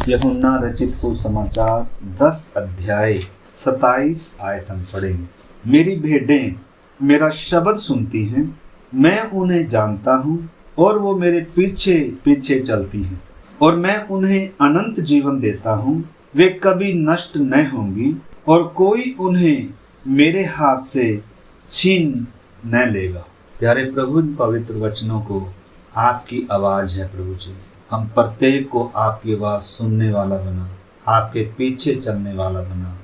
यूहन्ना रचित सुसमाचार 10 अध्याय 27 आयत हम पढ़ेंगे। मेरी भेड़ें मेरा शब्द सुनती हैं, मैं उन्हें जानता हूँ और वो मेरे पीछे पीछे चलती हैं, और मैं उन्हें अनंत जीवन देता हूँ। वे कभी नष्ट न होंगी और कोई उन्हें मेरे हाथ से छीन न लेगा। प्यारे प्रभु, इन पवित्र वचनों को आपकी आवाज है प्रभु जी, हम प्रत्येक को आपकी आवाज सुनने वाला बना, आपके पीछे चलने वाला बना।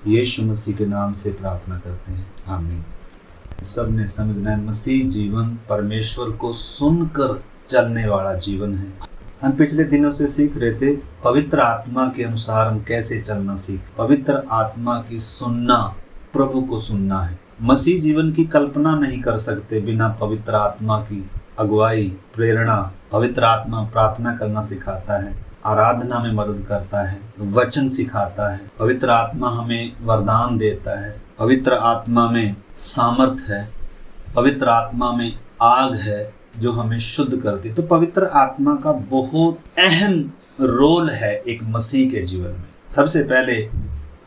यीशु मसीह के नाम से प्रार्थना करते हैं, आमीन। सब ने समझना है, मसीह जीवन परमेश्वर को सुनकर चलने वाला जीवन है। हम पिछले दिनों से सीख रहे थे पवित्र आत्मा के अनुसार हम कैसे चलना सीख। पवित्र आत्मा की सुनना, प्रभु को सुनना है। मसीह जीवन की कल्पना नहीं कर सकते बिना पवित्र आत्मा की अगुवाई, प्रेरणा। पवित्र आत्मा प्रार्थना करना सिखाता है, आराधना में मदद करता है, वचन सिखाता है। पवित्र आत्मा हमें वरदान देता है। पवित्र आत्मा में सामर्थ है। पवित्र आत्मा में आग है जो हमें शुद्ध करती है। तो पवित्र आत्मा का बहुत अहम रोल है एक मसीह के जीवन में। सबसे पहले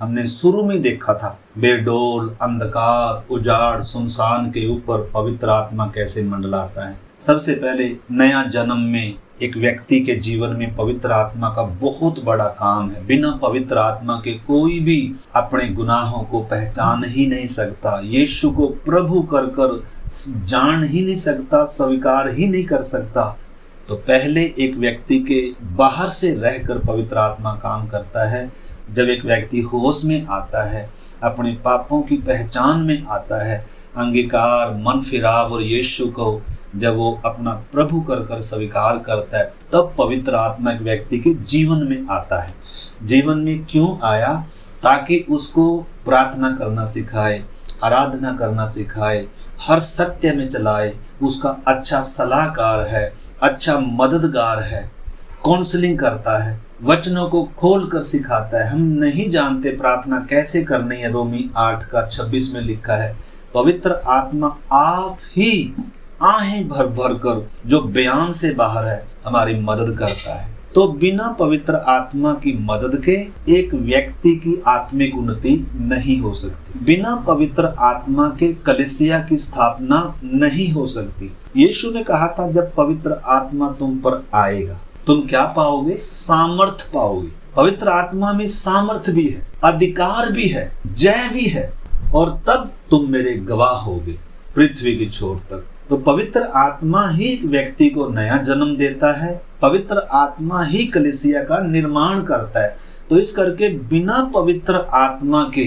हमने शुरू में देखा था बेडोल, अंधकार, उजाड़, सुनसान के ऊपर पवित्र आत्मा कैसे मंडलाता है। सबसे पहले नया जन्म में एक व्यक्ति के जीवन में पवित्र आत्मा का बहुत बड़ा काम है। बिना पवित्र आत्मा के कोई भी अपने गुनाहों को पहचान ही नहीं सकता, यीशु को प्रभु कर कर जान ही नहीं सकता, स्वीकार ही नहीं कर सकता। तो पहले एक व्यक्ति के बाहर से रहकर पवित्र आत्मा काम करता है। जब एक व्यक्ति होश में आता है, अपने पापों की पहचान में आता है, अंगीकार, मन फिराव और यीशु को जब वो अपना प्रभु कर कर स्वीकार करता है, तब पवित्र आत्मा एक व्यक्ति के जीवन में आता है। जीवन में क्यों आया? ताकि उसको प्रार्थना करना सिखाए, आराधना करना सिखाए, हर सत्य में चलाए। उसका अच्छा सलाहकार है, अच्छा मददगार है, काउंसलिंग करता है, वचनों को खोल कर सिखाता है। हम नहीं जानते प्रार्थना कैसे करनी है। रोमी 8:26 में लिखा है, पवित्र आत्मा आप ही आहें भर भर कर जो बयान से बाहर है हमारी मदद करता है। तो बिना पवित्र आत्मा की मदद के एक व्यक्ति की आत्मिक उन्नति नहीं हो सकती। बिना पवित्र आत्मा के कलीसिया की स्थापना नहीं हो सकती। यीशु ने कहा था, जब पवित्र आत्मा तुम पर आएगा तुम क्या पाओगे? सामर्थ पाओगे। पवित्र आत्मा में सामर्थ भी है, अधिकार भी है, जय भी है, और तब तुम मेरे गवाह होगे पृथ्वी की छोर तक। तो पवित्र आत्मा ही व्यक्ति को नया जन्म देता है। पवित्र आत्मा ही कलीसिया का निर्माण करता है। तो इस करके बिना पवित्र आत्मा के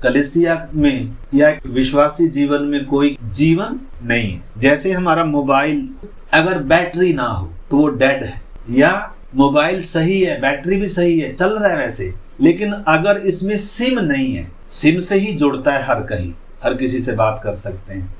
कलीसिया में या विश्वासी जीवन में कोई जीवन नहीं है। जैसे हमारा मोबाइल, अगर बैटरी ना हो तो वो डेड है, या मोबाइल सही है, बैटरी भी सही है, चल रहा है वैसे, लेकिन अगर इसमें सिम नहीं है, सिम से ही जुड़ता है, हर कहीं हर किसी से बात कर सकते हैं।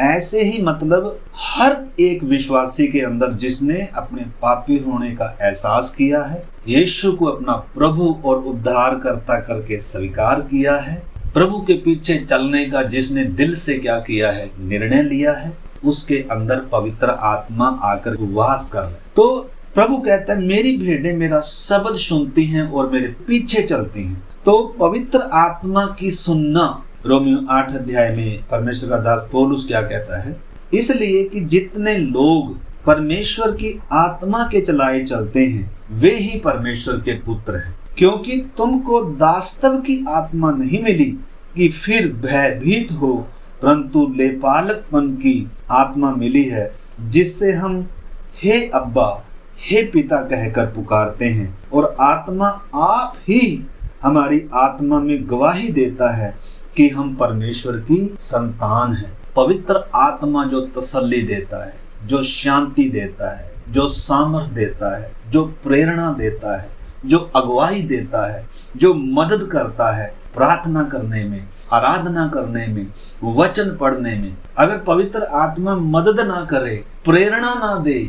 ऐसे ही मतलब हर एक विश्वासी के अंदर जिसने अपने पापी होने का एहसास किया है, यीशु को अपना प्रभु और उद्धारकर्ता करके स्वीकार किया है, प्रभु के पीछे चलने का जिसने दिल से क्या किया है, निर्णय लिया है, उसके अंदर पवित्र आत्मा आकर वास कर रहा है। तो प्रभु कहता है, मेरी भेड़ें मेरा शब्द सुनती हैं और मेरे पीछे चलती हैं। तो पवित्र आत्मा की सुनना, रोमियो 8 अध्याय में परमेश्वर का दास पौलुस क्या कहता है? इसलिए कि जितने लोग परमेश्वर की आत्मा के चलाए चलते हैं वे ही परमेश्वर के पुत्र हैं। क्योंकि तुमको दास्तव की आत्मा नहीं मिली कि फिर भयभीत हो, परंतु लेपालकपन की आत्मा मिली है, जिससे हम हे अब्बा, हे पिता कहकर पुकारते हैं। और आत्मा आप ही हमारी आत्मा में गवाही देता है कि हम परमेश्वर की संतान हैं। पवित्र आत्मा जो तसल्ली देता है, जो शांति देता है, जो सामर्थ देता है, जो प्रेरणा देता है, जो अगुवाई देता है, जो मदद करता है प्रार्थना करने में, आराधना करने में, वचन पढ़ने में। अगर पवित्र आत्मा मदद ना करे, प्रेरणा ना दे,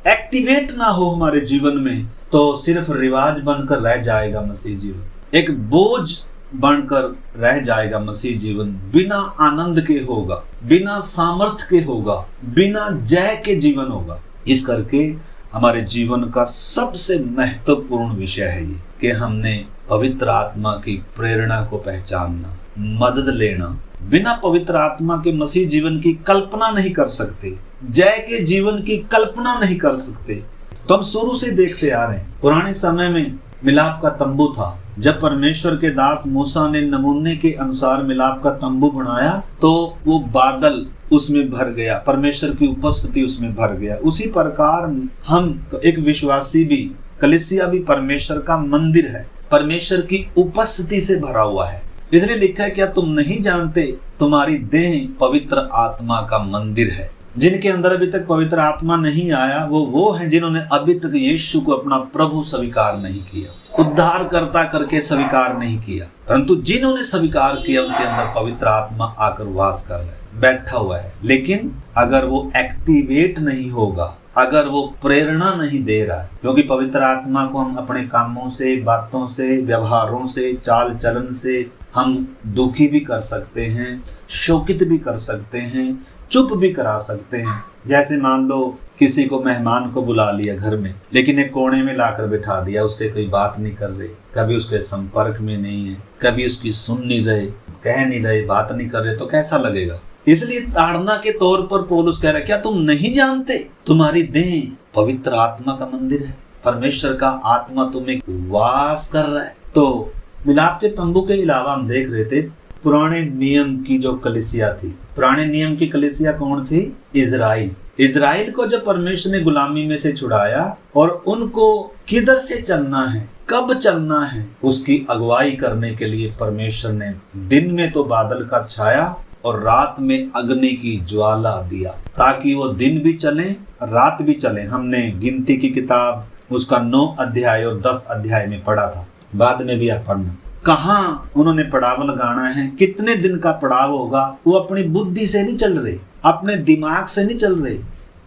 एक्टिवेट ना हो हमारे जीवन में, तो सिर्फ रिवाज बनकर रह जाएगा मसीह जीवन, एक बोझ बनकर रह जाएगा मसीह जीवन। बिना आनंद के होगा, बिना सामर्थ के होगा, बिना जय के जीवन होगा। इस करके हमारे जीवन का सबसे महत्वपूर्ण विषय है ये कि हमने पवित्र आत्मा की प्रेरणा को पहचानना, मदद लेना। बिना पवित्र आत्मा के मसीह जीवन की कल्पना नहीं कर सकते, जय के जीवन की कल्पना नहीं कर सकते। तो हम शुरू से देखते आ रहे हैं, पुराने समय में मिलाप का तंबू था। जब परमेश्वर के दास मूसा ने नमूने के अनुसार मिलाप का तंबू बनाया तो वो बादल उसमें भर गया, परमेश्वर की उपस्थिति उसमें भर गया। उसी प्रकार हम एक विश्वासी भी, कलीसिया भी परमेश्वर का मंदिर है, परमेश्वर की उपस्थिति से भरा हुआ है। इसलिए लिखा है, क्या तुम नहीं जानते तुम्हारी देह पवित्र आत्मा का मंदिर है। जिनके अंदर अभी तक पवित्र आत्मा नहीं आया वो है जिन्होंने अभी तक यीशु को अपना प्रभु स्वीकार नहीं किया, उद्धारकर्ता करके स्वीकार नहीं किया। परंतु जिन्होंने स्वीकार किया उनके अंदर पवित्र आत्मा आकर वास कर रहा है, बैठा हुआ है। लेकिन अगर वो एक्टिवेट नहीं होगा, अगर वो प्रेरणा नहीं दे रहा है, क्योंकि पवित्र आत्मा को हम अपने कामों से, बातों से, व्यवहारों से, चाल चलन से हम दुखी भी कर सकते हैं, शोकित भी कर सकते हैं, चुप भी करा सकते हैं। जैसे मान लो किसी को, मेहमान को बुला लिया घर में, लेकिन एक कोने में लाकर बिठा दिया, उससे कोई बात नहीं कर रहे, कभी उसके संपर्क में नहीं है, कभी उसकी सुन नहीं रहे, कह नहीं रहे, बात नहीं कर रहे, तो कैसा लगेगा। इसलिए ताड़ना के तौर पर पौलुस कह रहा है, क्या तुम नहीं जानते तुम्हारी देह पवित्र आत्मा का मंदिर है, परमेश्वर का आत्मा तुम्हें वास कर रहा है। तो मिलाप के तंबू के अलावा हम देख रहे थे पुराने नियम की जो कलीसिया थी। पुराने नियम की कलीसिया कौन थी? इजराइल। इजराइल को जब परमेश्वर ने गुलामी में से छुड़ाया और उनको किधर से चलना है, कब चलना है, उसकी अगुवाई करने के लिए परमेश्वर ने दिन में तो बादल का छाया और रात में अग्नि की ज्वाला दिया, ताकि वो दिन भी चले रात भी चले। हमने गिनती की किताब उसका 9 अध्याय और 10 अध्याय में पढ़ा था, बाद में भी आप पढ़ना। कहाँ उन्होंने पड़ाव लगाना है, कितने दिन का पड़ाव होगा, वो अपनी बुद्धि से नहीं चल रहे, अपने दिमाग से नहीं चल रहे,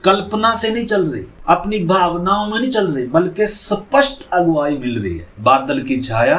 कल्पना से नहीं चल रहे, अपनी भावनाओं में नहीं चल रहे, बल्कि स्पष्ट अगुवाई मिल रही है। बादल की छाया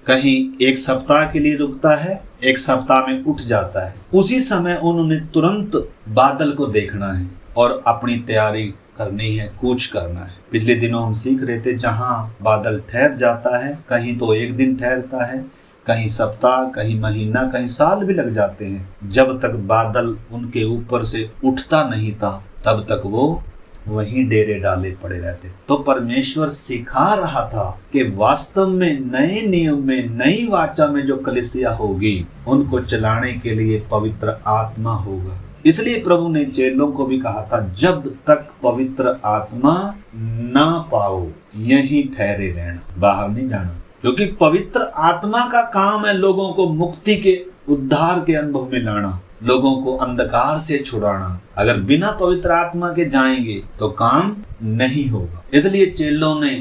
कहीं एक सप्ताह के लिए रुकता है, एक सप्ताह में उठ जाता है। उसी समय उन्होंने तुरंत बादल को देखना है और अपनी तैयारी करनी है, कूच करना है। पिछले दिनों हम सीख रहे थे, जहाँ बादल ठहर जाता है, कहीं तो एक दिन ठहरता है, कहीं सप्ताह, कहीं महीना, कहीं साल भी लग जाते हैं। जब तक बादल उनके ऊपर से उठता नहीं था तब तक वो वहीं डेरे डाले पड़े रहते। तो परमेश्वर सिखा रहा था कि वास्तव में नए नियम में, नई वाचा में जो कलीसिया होगी, उनको चलाने के लिए पवित्र आत्मा होगा। इसलिए प्रभु ने चेलों को भी कहा था, जब तक पवित्र आत्मा ना पाओ यहीं ठहरे रहना, बाहर नहीं जाना। क्योंकि पवित्र आत्मा का काम है लोगों को मुक्ति के, उद्धार के अनुभव में लाना, लोगों को अंधकार से छुड़ाना। अगर बिना पवित्र आत्मा के जाएंगे तो काम नहीं होगा। इसलिए चेलों ने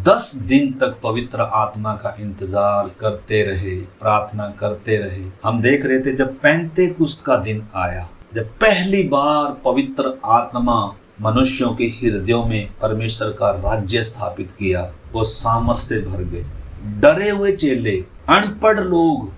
10 दिन तक पवित्र आत्मा का इंतजार करते रहे, प्रार्थना करते रहे। हम देख रहे थे जब पेंतेकुस्त का दिन आया, जब पहली बार पवित्र आत्मा मनुष्यों के हृदयों में परमेश्वर का राज्य स्थापित किया, वो सामर्थ्य से भर गए। डरे हुए चेले, अनपढ़ लोग,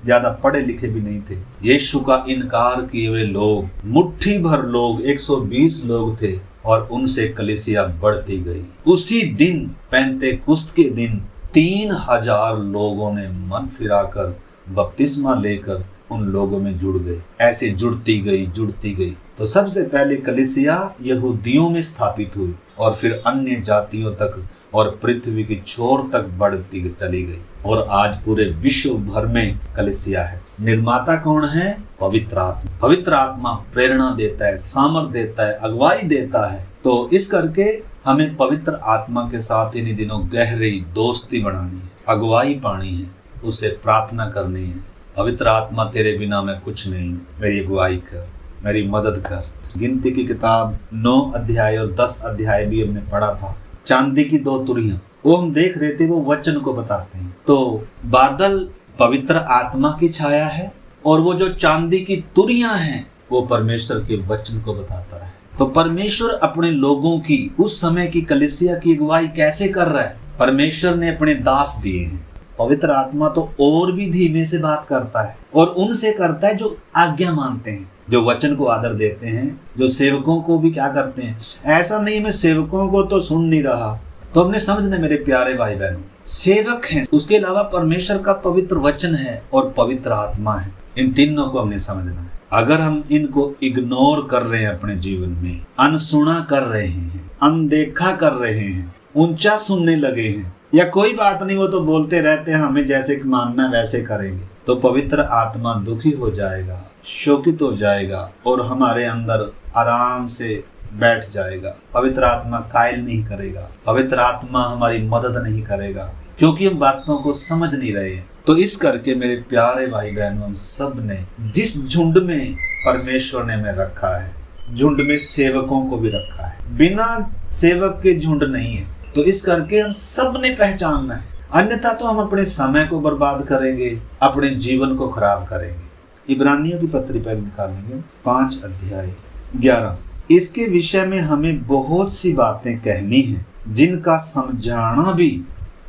ज्यादा पढ़े लिखे भी नहीं थे, यीशु का इनकार किए हुए लोग, मुट्ठी भर लोग, 120 लोग थे, और उनसे कलीसिया बढ़ती गई। उसी दिन, पेंतेकुस्त के दिन, 3000 लोगों ने मन फिराकर बपतिस्मा लेकर उन लोगों में जुड़ गए। ऐसे जुड़ती गई। तो सबसे पहले कलीसिया यहूदियों में स्थापित हुई और फिर अन्य जातियों तक और पृथ्वी की छोर तक बढ़ती चली गई, और आज पूरे विश्व भर में कलीसिया है। निर्माता कौन है? पवित्र आत्मा। पवित्र आत्मा प्रेरणा देता है, सामर्थ देता है, अगुवाई देता है। तो इस करके हमें पवित्र आत्मा के साथ इन दिनों गहरी दोस्ती बनानी है, अगुवाई पानी है, उससे प्रार्थना करनी है। पवित्र आत्मा तेरे बिना मैं कुछ नहीं, मेरी अगुवाई कर, मेरी मदद कर। गिनती की किताब 9 अध्याय और 10 अध्याय भी हमने पढ़ा था। चांदी की 2 तुरियां, वो हम देख रहे थे, वो वचन को बताते हैं। तो बादल पवित्र आत्मा की छाया है, और वो जो चांदी की तुरियां हैं वो परमेश्वर के वचन को बताता है। तो परमेश्वर अपने लोगों की, उस समय की कलीसिया की अगुवाई कैसे कर रहा है? परमेश्वर ने अपने दास दिए हैं। पवित्र आत्मा तो और भी धीमे से बात करता है, और उनसे करता है जो आज्ञा मानते हैं। जो वचन को आदर देते हैं, जो सेवकों को भी क्या करते हैं। ऐसा नहीं मैं सेवकों को तो सुन नहीं रहा, तो हमने समझना मेरे प्यारे भाई बहनों, सेवक हैं, उसके अलावा परमेश्वर का पवित्र वचन है और पवित्र आत्मा है। इन तीनों को हमने समझना है। अगर हम इनको इग्नोर कर रहे हैं, अपने जीवन में अनसुना कर रहे हैं, अनदेखा कर रहे हैं, ऊंचा सुनने लगे हैं, या कोई बात नहीं वो तो बोलते रहते हैं, हमें जैसे मानना वैसे करेंगे, तो पवित्र आत्मा दुखी हो जाएगा, शोकित हो जाएगा और हमारे अंदर आराम से बैठ जाएगा। पवित्र आत्मा कायल नहीं करेगा, पवित्र आत्मा हमारी मदद नहीं करेगा, क्योंकि हम बातों को समझ नहीं रहे हैं। तो इस करके मेरे प्यारे भाई बहनों, हम सब ने जिस झुंड में परमेश्वर ने हमें रखा है, झुंड में सेवकों को भी रखा है, बिना सेवक के झुंड नहीं है। तो इस करके हम सब ने पहचानना है, अन्यथा तो हम अपने समय को बर्बाद करेंगे, अपने जीवन को खराब करेंगे। इब्रानियों की पत्री पर निकालेंगे 5 अध्याय 11। इसके विषय में हमें बहुत सी बातें कहनी है, जिनका समझाना भी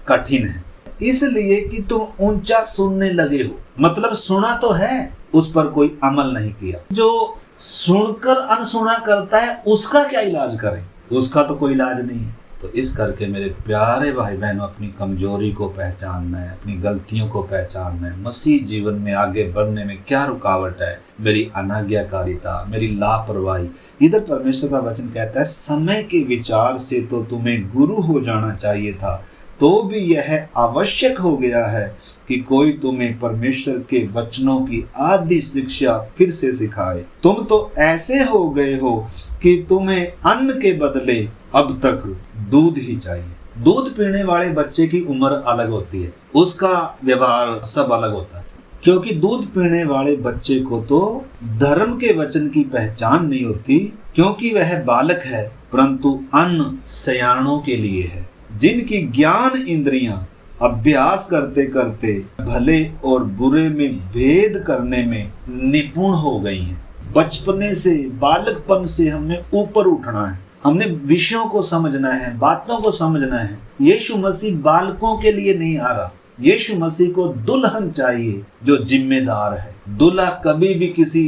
कठिन है, इसलिए कि तुम ऊंचा सुनने लगे हो। मतलब सुना तो है, उस पर कोई अमल नहीं किया। जो सुनकर अनसुना करता है, उसका क्या इलाज करें? उसका तो कोई इलाज नहीं है। तो इस करके मेरे प्यारे भाई बहनों, अपनी कमजोरी को पहचानना है, अपनी गलतियों को पहचानना है। मसीह जीवन में आगे बढ़ने में क्या रुकावट है? मेरी अनाज्ञाकारिता, मेरी लापरवाही। इधर परमेश्वर का वचन कहता है, समय के विचार से तो तुम्हें गुरु हो जाना चाहिए था, तो भी यह आवश्यक हो गया है कि कोई तुम्हें परमेश्वर के वचनों की आदि शिक्षा फिर से सिखाए। तुम तो ऐसे हो गए हो कि तुम्हें अन्न के बदले अब तक दूध ही चाहिए। दूध पीने वाले बच्चे की उम्र अलग होती है, उसका व्यवहार सब अलग होता है, क्योंकि दूध पीने वाले बच्चे को तो धर्म के वचन की पहचान नहीं होती, क्योंकि वह बालक है, परंतु अन्न सयानों के लिए है, जिनकी ज्ञान इंद्रियां अभ्यास करते करते भले और बुरे में भेद करने में निपुण हो गई हैं। बचपने से, बालकपन से हमने ऊपर उठना है, हमने विषयों को समझना है, बातों को समझना है। यीशु मसीह बालकों के लिए नहीं आ रहा, यीशु मसीह को दुल्हन चाहिए जो जिम्मेदार है। दूल्हा कभी भी किसी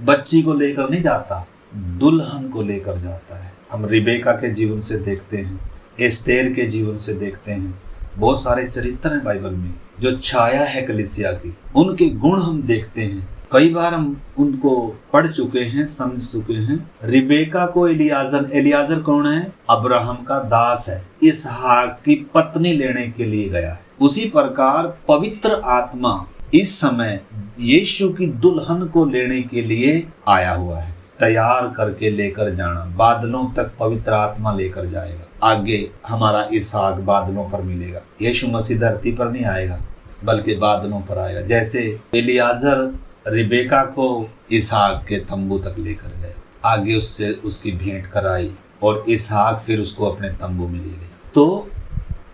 बच्ची को लेकर नहीं जाता, दुल्हन को लेकर जाता है। हम रिबेका के जीवन से देखते हैं, एस्तेर के जीवन से देखते हैं, बहुत सारे चरित्र हैं बाइबल में जो छाया है कलीसिया की, उनके गुण हम देखते हैं। कई बार हम उनको पढ़ चुके हैं, समझ चुके हैं। रिबेका को एलियाजर कौन है? अब्राहम का दास है, इसहाक की पत्नी लेने के लिए गया है। उसी प्रकार पवित्र आत्मा इस समय यीशु की दुल्हन को लेने के लिए आया हुआ है, तैयार करके लेकर जाना। बादलों तक पवित्र आत्मा लेकर जाएगा। आगे हमारा इसहाक बादलों पर मिलेगा। यीशु मसीह धरती पर नहीं आएगा, बल्कि बादलों पर आएगा। जैसे एलियाजर रिबेका को इसहाक के तंबू तक लेकर गए, आगे उससे उसकी भेंट कराई और इसहाक फिर उसको अपने तंबू में ले गए। तो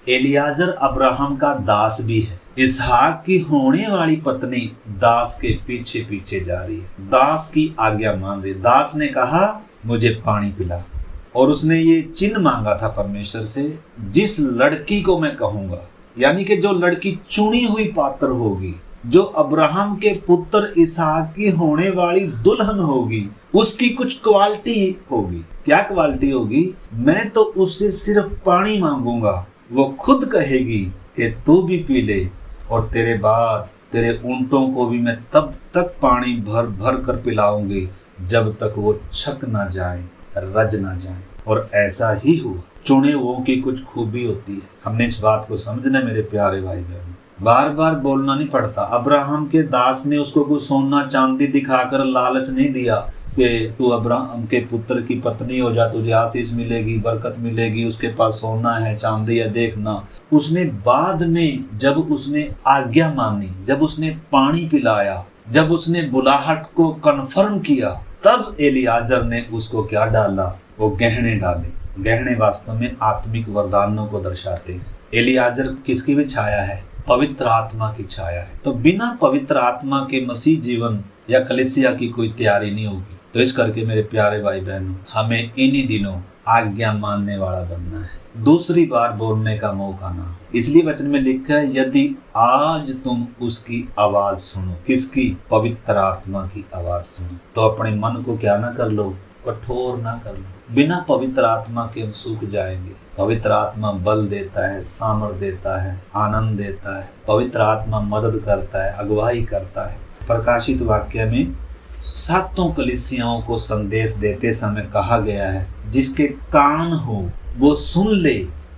एलियाजर अब्राहम का दास भी है, इसहाक की होने वाली पत्नी दास के पीछे पीछे जा रही है, दास की आज्ञा मान रही है। दास ने कहा मुझे पानी पिला, और उसने ये चिन्ह मांगा था परमेश्वर से, जिस लड़की को मैं कहूंगा, यानी कि जो लड़की चुनी हुई पात्र होगी, जो अब्राहम के पुत्र इसहाक की होने वाली दुल्हन होगी, उसकी कुछ क्वालिटी होगी। क्या क्वालिटी होगी? मैं तो उससे सिर्फ पानी मांगूंगा, वो खुद कहेगी कि तू भी पी ले, और तेरे बाद तेरे ऊंटों को भी मैं तब तक पानी भर भर कर पिलाऊंगी जब तक वो छक ना जाए, रज ना जाए। और ऐसा ही हुआ। चुने हुओं की कुछ खूबी होती है, हमने इस बात को समझना मेरे प्यारे भाई बहन। बार बार बोलना नहीं पड़ता। अब्राहम के दास ने उसको कुछ सोना चांदी दिखाकर लालच नहीं दिया कि तू अब्राहम के पुत्र की पत्नी हो जा, तुझे आशीष मिलेगी, बरकत मिलेगी, उसके पास सोना है, चांदी है, देखना। उसने बाद में जब उसने आज्ञा मानी, जब उसने पानी पिलाया, जब उसने बुलाहट को कन्फर्म किया, तब एलियाजर ने उसको क्या डाला? वो गहने डाले। गहने वास्तव में आत्मिक वरदानों को दर्शाते हैं। एलियाजर किसकी भी छाया है? पवित्र आत्मा की छाया है। तो बिना पवित्र आत्मा के मसीह जीवन या कलीसिया की कोई तैयारी नहीं होगी। तो इस करके मेरे प्यारे भाई बहनों, हमें इन्हीं दिनों आज्ञा मानने वाला बनना है। दूसरी बार बोलने का मौका ना हो। इसलिए वचन में लिखा है, यदि आज तुम उसकी आवाज सुनो। किसकी? पवित्र आत्मा की आवाज सुनो। तो अपने मन को क्या ना कर लो, कठोर ना कर लो। बिना पवित्र आत्मा के हम सूख जाएंगे। पवित्र आत्मा बल देता है, सामर्थ देता है, आनंद देता है। पवित्र आत्मा मदद करता है, अगुवाई करता है। प्रकाशित वाक्य में 7 कलीसियाओं को संदेश देते समय कहा गया है, जिसके कान हो वो सुन ले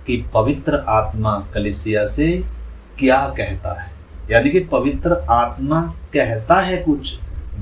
कि पवित्र आत्मा कलीसिया से क्या कहता है। यानी कि पवित्र आत्मा कहता है कुछ,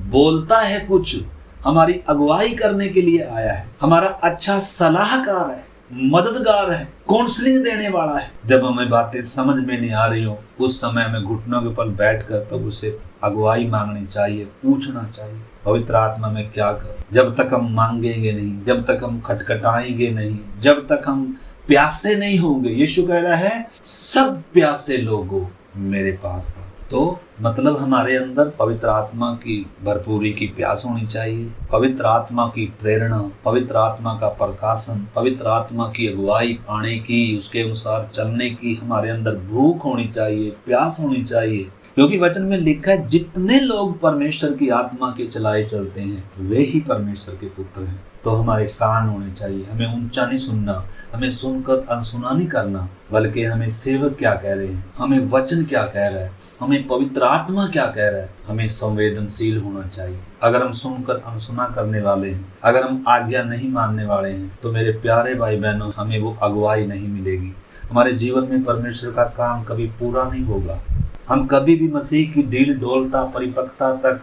बोलता है कुछ, हमारी अगुवाई करने के लिए आया है, हमारा अच्छा सलाहकार है, मददगार है, काउंसलिंग देने वाला है। जब हमें बातें समझ में नहीं आ रही हो, उस समय हमें घुटनों के ऊपर बैठकर प्रभु से अगुवाई मांगनी चाहिए, पूछना चाहिए, पवित्र आत्मा में क्या कर। जब तक हम मांगेंगे नहीं, जब तक हम खटखटाएंगे नहीं, जब तक हम प्यासे नहीं होंगे, यीशु कह रहा है सब प्यासे लोगों मेरे पास आओ। तो मतलब हमारे अंदर पवित्र आत्मा की भरपूरी की प्यास होनी चाहिए, पवित्र आत्मा की प्रेरणा, पवित्र आत्मा का प्रकाशन, पवित्र आत्मा की अगुवाई पाने की, उसके अनुसार चलने की हमारे अंदर भूख होनी चाहिए, प्यास होनी चाहिए। क्योंकि वचन में लिखा है, जितने लोग परमेश्वर की आत्मा के चलाए चलते हैं वे ही परमेश्वर के पुत्र हैं। तो हमारे कान होने चाहिए, हमें ऊंचा नहीं सुनना, हमें सुनकर अनसुना नहीं करना, बल्कि हमें सेवक क्या कह रहे हैं, हमें वचन क्या कह रहा है, हमें पवित्र आत्मा क्या कह रहा है, हमें संवेदनशील होना चाहिए। अगर हम सुनकर अनसुना करने वाले हैं, अगर हम आज्ञा नहीं मानने वाले हैं, तो मेरे प्यारे भाई बहनों, हमें वो अगुवाई नहीं मिलेगी। हमारे जीवन में परमेश्वर का काम कभी पूरा नहीं होगा। हम कभी भी मसीह की ढील डोलता परिपक्वता तक,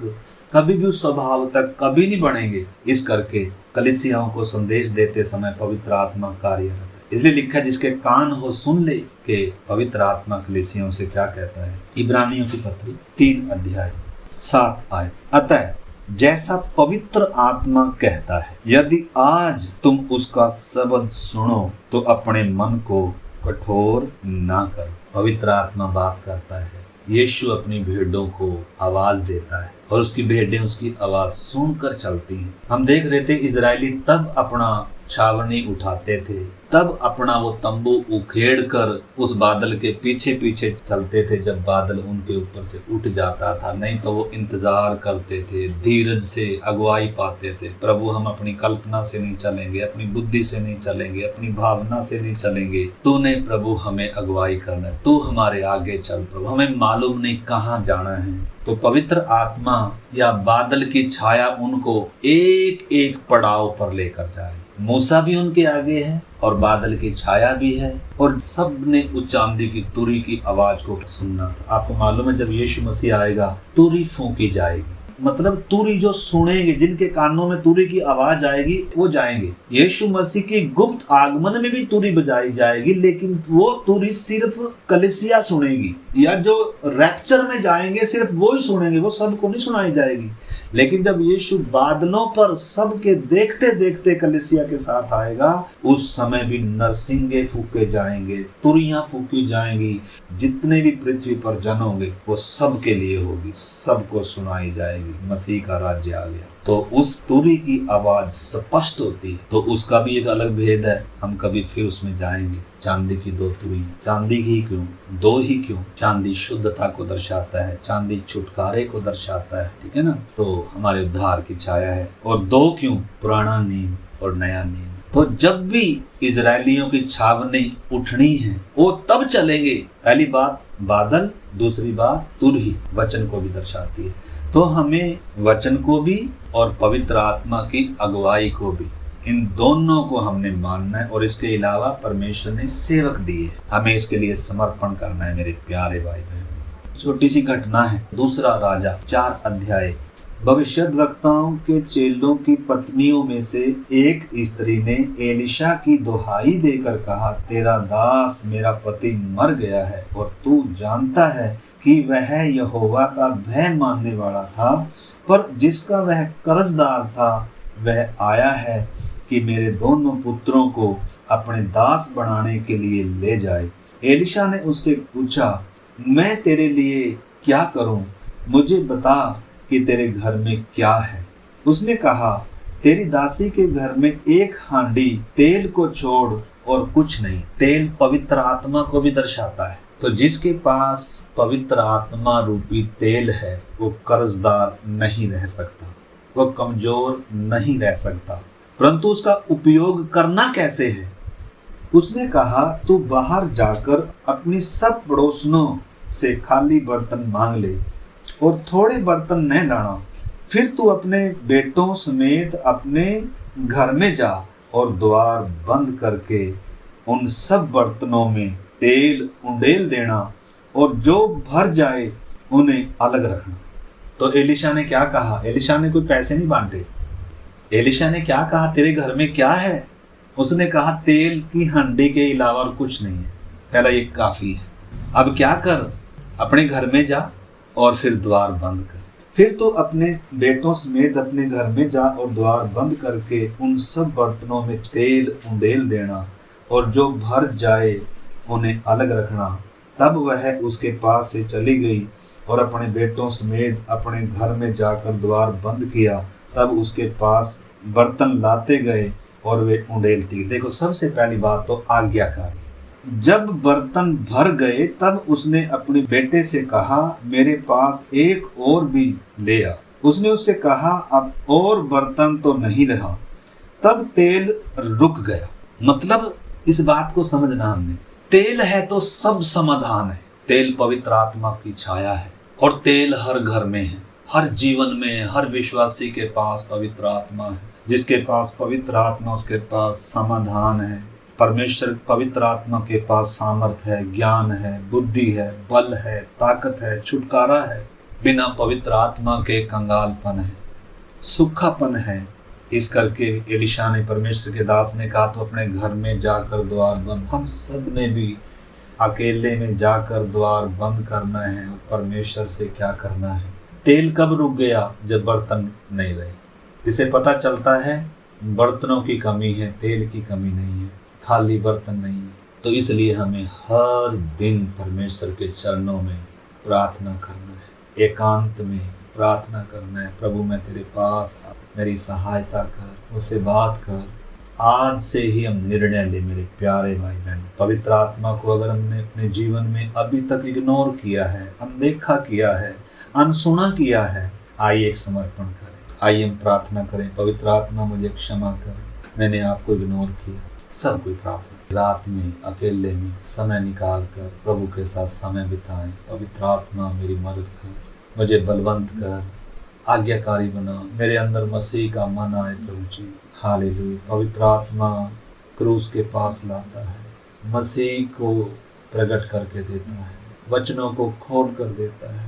कभी भी उस स्वभाव तक कभी नहीं बढ़ेंगे। इस करके कलीसियाओं को संदेश देते समय पवित्र आत्मा कार्यरत है। इसलिए लिखा, जिसके कान हो सुन ले कि पवित्र आत्मा कलीसियाओं से क्या कहता है। इब्रानियों की पत्री 3 अध्याय 7 आयत। अतः जैसा पवित्र आत्मा कहता है, यदि आज तुम उसका शब्द सुनो तो अपने मन को कठोर ना करो। पवित्र आत्मा बात करता है, यीशु अपनी भेड़ों को आवाज देता है और उसकी भेड़ें उसकी आवाज सुनकर चलती हैं। हम देख रहे थे, इजरायली तब अपना छावनी उठाते थे, तब अपना वो तंबू उखेड़ कर उस बादल के पीछे पीछे चलते थे जब बादल उनके ऊपर से उठ जाता था। नहीं तो वो इंतजार करते थे, धीरज से अगुवाई पाते थे। प्रभु, हम अपनी कल्पना से नहीं चलेंगे, अपनी बुद्धि से नहीं चलेंगे, अपनी भावना से नहीं चलेंगे। तूने प्रभु हमें अगुवाई करना है, तू हमारे आगे चल प्रभु, हमें मालूम नहीं कहाँ जाना है। तो पवित्र आत्मा या बादल की छाया उनको एक एक पड़ाव पर लेकर जा रही है। मूसा भी उनके आगे है और बादल की छाया भी है, और सब ने उस चांदी की तुरी की आवाज को सुनना था। आपको मालूम है, जब यीशु मसीह आएगा तुरी फूंकी जाएगी। मतलब तुरी जो सुनेंगे, जिनके कानों में तुरी की आवाज आएगी वो जाएंगे। यीशु मसीह के गुप्त आगमन में भी तुरी बजाई जाएगी, लेकिन वो तुरी सिर्फ कलीसिया सुनेगी, या जो रैप्चर में जाएंगे सिर्फ वो ही सुनेंगे, वो सबको नहीं सुनाई जाएगी। लेकिन जब यीशु बादलों पर सबके देखते देखते कलीसिया के साथ आएगा, उस समय भी नरसिंगे फूके जाएंगे, तुरियां फूकी जाएंगी। जितने भी पृथ्वी पर जन होंगे वो सबके लिए होगी, सबको सुनाई जाएगी। मसीह का राज्य आ गया तो उस तुरी की आवाज स्पष्ट होती है। तो उसका भी एक अलग भेद है, हम कभी फिर उसमें जाएंगे। चांदी की 2 तुरी, चांदी ही क्यों, 2 ही क्यों? चांदी शुद्धता को दर्शाता है, चांदी छुटकारे को दर्शाता है, ठीक है ना। तो हमारे उद्धार की छाया है। और 2 क्यों? पुराना नियम और नया नियम। तो जब भी इजरायलियों की छावनी उठनी है वो तब चलेंगे। पहली बात बादल, दूसरी बात तुरही वचन को भी दर्शाती है। तो हमें वचन को भी और पवित्र आत्मा की अगुवाई को भी, इन दोनों को हमने मानना है। और इसके अलावा परमेश्वर ने सेवक दिए, हमें इसके लिए समर्पण करना है। मेरे प्यारे भाई बहन, छोटी सी घटना है। 2 राजा 4 अध्याय। भविष्यद्वक्ताओं के चेलों की पत्नियों में से एक स्त्री ने एलिशा की दुहाई देकर कहा, तेरा दास मेरा पति मर गया है और तू जानता है कि वह यहोवा का भय मानने वाला था, पर जिसका वह कर्जदार था वह आया है कि मेरे दोनों पुत्रों को अपने दास बनाने के लिए ले जाए। एलिशा ने उससे पूछा, मैं तेरे लिए क्या करूं? मुझे बता कि तेरे घर में क्या है। उसने कहा, तेरी दासी के घर में 1 हांडी तेल को छोड़ और कुछ नहीं। तेल पवित्र आत्मा को भी दर्शाता है। तो जिसके पास पवित्र आत्मा रूपी तेल है वो कर्जदार नहीं रह सकता, वो कमजोर नहीं रह सकता। परंतु उसका उपयोग करना कैसे है? उसने कहा, तू बाहर जाकर अपनी सब पड़ोसनों से खाली बर्तन मांग ले और थोड़े बर्तन न लाना। फिर तू अपने बेटों समेत अपने घर में जा और द्वार बंद करके उन सब बर्तनों में तेल उंडेल देना और जो भर जाए उन्हें अलग रखना। तो एलिशा ने क्या कहा? एलिशा ने कोई पैसे नहीं बांटे। एलिशा ने क्या कहा? तेरे घर में क्या है? उसने कहा, तेल की हांडी के अलावा और कुछ नहीं है। पहला ये काफी है। अब क्या कर? अपने घर में जा और फिर द्वार बंद कर। फिर तो अपने बेटों समेत अपने घर में जा और द्वार बंद करके उन सब बर्तनों में तेल उंडेल देना और जो भर जाए उन्हें अलग रखना। तब वह उसके पास से चली गई और अपने बेटों समेत अपने घर में जाकर द्वार बंद किया। तब उसके पास बर्तन लाते गए और वे उंडेलती। देखो, सबसे पहली बात तो आज्ञाकारी। जब बर्तन भर गए तब उसने अपने बेटे से कहा, मेरे पास एक और भी ले आ। उसने उससे कहा, अब और बर्तन तो नहीं रहा। तब तेल रुक गया। मतलब इस बात को समझना हमने, तेल है तो सब समाधान है। तेल पवित्र आत्मा की छाया है और तेल हर घर में है, हर जीवन में, हर विश्वासी के पास पवित्र आत्मा है। जिसके पास पवित्र आत्मा उसके पास समाधान है। परमेश्वर पवित्र आत्मा के पास सामर्थ्य है, ज्ञान है, बुद्धि है, बल है, ताकत है, छुटकारा है। बिना पवित्र आत्मा के कंगालपन है, सूखापन है। इस करके एलिशा ने, परमेश्वर के दास ने कहा, तो अपने घर में जाकर द्वार बंद। हम सब ने भी अकेले में जाकर द्वार बंद करना है और परमेश्वर से क्या करना है। तेल कब रुक गया? जब बर्तन नहीं रहे। जिसे पता चलता है बर्तनों की कमी है, तेल की कमी नहीं है, खाली बर्तन नहीं है। तो इसलिए हमें हर दिन परमेश्वर के चरणों में प्रार्थना करना है, एकांत में प्रार्थना करना है। प्रभु, मैं तेरे पास, मेरी सहायता कर, मुझसे बात कर। आज से ही हम निर्णय ले मेरे प्यारे भाई बहन। पवित्र आत्मा को अगर हमने अपने जीवन में अभी तक इग्नोर किया है, अनदेखा किया है, अनसुना किया है, आइए एक समर्पण करें, आइए हम प्रार्थना करें। पवित्र आत्मा मुझे क्षमा कर, मैंने आपको इग्नोर किया। सब कोई प्रार्थना, रात में अकेले में समय निकाल कर प्रभु के साथ समय बिताएं। पवित्र आत्मा मेरी मदद कर, मुझे बलवंत कर, आज्ञाकारी बना, मेरे अंदर मसीह का मन आए प्रभु जी। हालेलुया। पवित्र आत्मा क्रूस के पास लाता है, मसीह को प्रकट करके देता है, वचनों को खोल कर देता है।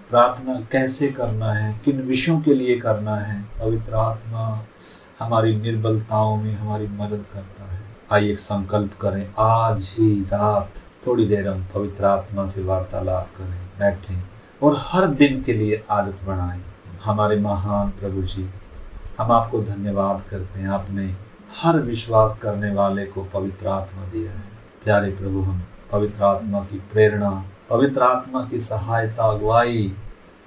प्रार्थना कैसे करना है, किन विषयों के लिए करना है, पवित्र आत्मा हमारी निर्बलताओं में हमारी मदद करता है। आइए एक संकल्प करें, आज ही रात थोड़ी देर हम पवित्र आत्मा से वार्तालाप करें, बैठें और हर दिन के लिए आदत बनाएं। हमारे महान प्रभु जी, हम आपको धन्यवाद करते हैं, आपने हर विश्वास करने वाले को पवित्र आत्मा दिया है। प्यारे प्रभु, हम पवित्र आत्मा की प्रेरणा, पवित्र आत्मा की सहायता, अगुवाई,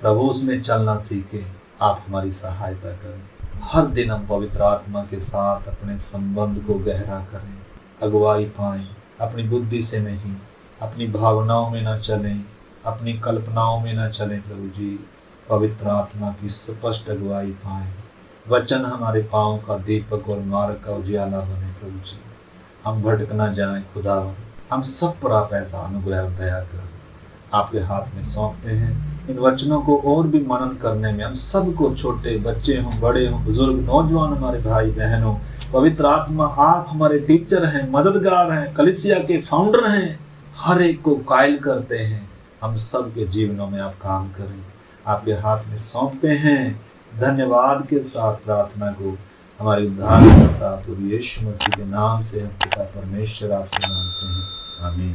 प्रभु उसमें चलना सीखे। आप हमारी सहायता करें। हर दिन हम पवित्र आत्मा के साथ अपने संबंध को गहरा करें, अगुवाई पाएं। अपनी बुद्धि से नहीं, अपनी भावनाओं में न चलें, अपनी कल्पनाओं में न चलें प्रभु जी। पवित्र आत्मा की स्पष्ट अगुवाई पाएं। वचन हमारे पाँव का दीपक और मार्ग का उजियाला बने प्रभु जी। हम भटक न जाएं खुदा, हम सब पर आप ऐसा अनुग्रह और दया कर आपके हाथ में सौंपते हैं। इन वचनों को और भी मनन करने में हम सबको, छोटे बच्चे हों, बड़े हों, बुजुर्ग, नौजवान, हमारे भाई बहनों, पवित्र आत्मा आप हमारे टीचर हैं, मददगार हैं, कलीसिया के फाउंडर हैं, हर एक को कायल करते हैं। हम सब के जीवनों में आप काम करें, आपके हाथ में सौंपते हैं। धन्यवाद के साथ प्रार्थना को हमारे उद्धारकर्ता प्रभु यीशु मसीह के नाम से हम पिता परमेश्वर आपसे मांगते हैं, आमीन।